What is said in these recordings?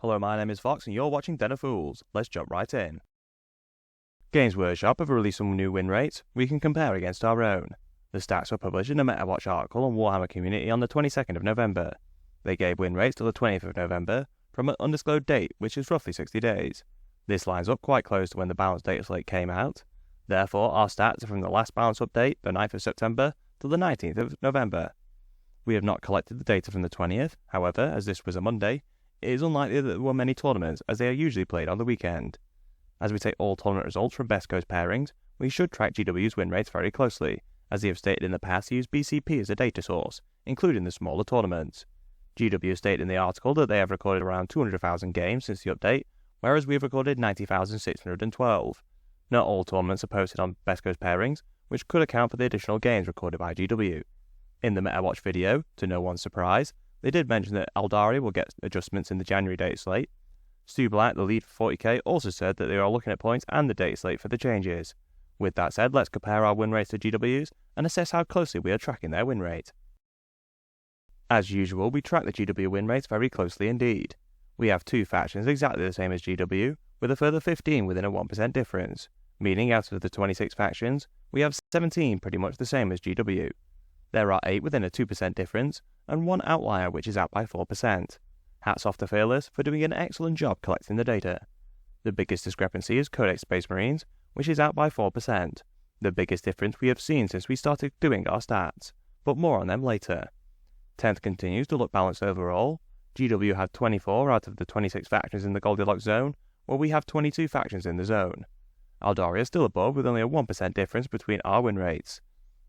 Hello, my name is Fox and you're watching Den of Fools. Let's jump right in. Games Workshop have released some new win rates we can compare against our own. The stats were published in a MetaWatch article on Warhammer community on the 22nd of November. They gave win rates till the 20th of November from an undisclosed date, which is roughly 60 days. This lines up quite close to when the balance data slate came out. Therefore, our stats are from the last balance update, the 9th of September, to the 19th of November. We have not collected the data from the 20th, however, as this was a Monday, it is unlikely that there were many tournaments as they are usually played on the weekend. As we take all tournament results from Best Coast pairings, we should track GW's win rates very closely, as they have stated in the past to use BCP as a data source, including the smaller tournaments. GW stated in the article that they have recorded around 200,000 games since the update, whereas we have recorded 90,612. Not all tournaments are posted on Best Coast pairings, which could account for the additional games recorded by GW. In the MetaWatch video, to no one's surprise, they did mention that Aldari will get adjustments in the January date slate. Stu Black, the lead for 40k, also said that they are looking at points and the date slate for the changes. With that said, let's compare our win rates to GW's and assess how closely we are tracking their win rate. As usual, we track the GW win rates very closely indeed. We have two factions exactly the same as GW, with a further 15 within a 1% difference, meaning out of the 26 factions, we have 17 pretty much the same as GW. There are 8 within a 2% difference, and one outlier which is out by 4%. Hats off to Fearless for doing an excellent job collecting the data. The biggest discrepancy is Codex Space Marines, which is out by 4%, the biggest difference we have seen since we started doing our stats, but more on them later. 10th continues to look balanced overall. GW had 24 out of the 26 factions in the Goldilocks zone, while we have 22 factions in the zone. Aldari is still above with only a 1% difference between our win rates.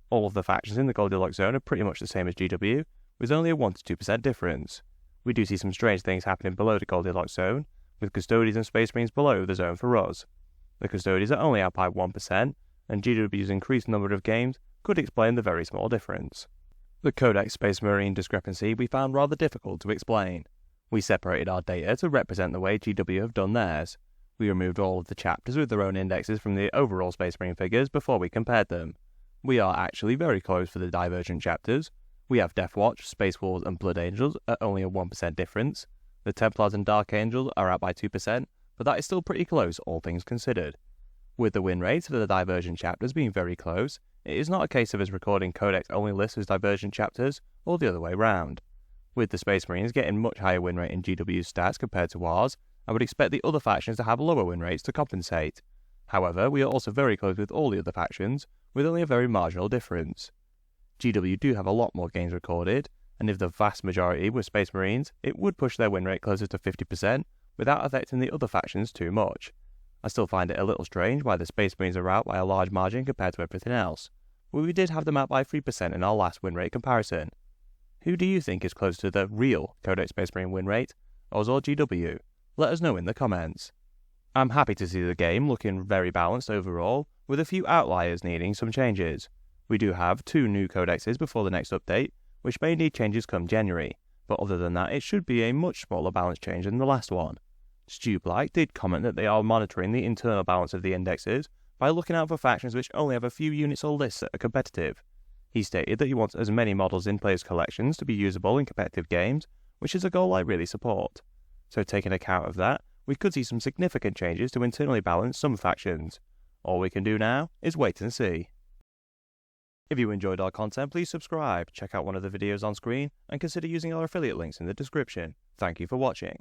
All of the factions in the Goldilocks zone are pretty much the same as GW, with only a 1-2% difference. We do see some strange things happening below the Goldilocks zone, with Custodians and Space Marines below the zone for us. The Custodians are only out by 1%, and GW's increased number of games could explain the very small difference. The Codex Space Marine discrepancy we found rather difficult to explain. We separated our data to represent the way GW have done theirs. We removed all of the chapters with their own indexes from the overall Space Marine figures before we compared them. We are actually very close for the divergent chapters. We have Death Watch, Space Wolves and Blood Angels at only a 1% difference. The Templars and Dark Angels are out by 2%, but that is still pretty close, all things considered. With the win rates for the divergent chapters being very close, it is not a case of us recording Codex only lists as divergent chapters, or the other way round. With the Space Marines getting much higher win rate in GW's stats compared to ours, I would expect the other factions to have lower win rates to compensate. However, we are also very close with all the other factions, with only a very marginal difference. GW do have a lot more games recorded, and if the vast majority were Space Marines, it would push their win rate closer to 50% without affecting the other factions too much. I still find it a little strange why the Space Marines are out by a large margin compared to everything else, but we did have them out by 3% in our last win rate comparison. Who do you think is close to the real Codex Space Marine win rate, us or GW? Let us know in the comments. I'm happy to see the game looking very balanced overall, with a few outliers needing some changes. We do have 2 new codexes before the next update, which may need changes come January, but other than that it should be a much smaller balance change than the last one. Stu Black did comment that they are monitoring the internal balance of the indexes by looking out for factions which only have a few units or lists that are competitive. He stated that he wants as many models in players' collections to be usable in competitive games, which is a goal I really support. So taking account of that, we could see some significant changes to internally balance some factions. All we can do now is wait and see. If you enjoyed our content, please subscribe, check out one of the videos on screen, and consider using our affiliate links in the description. Thank you for watching.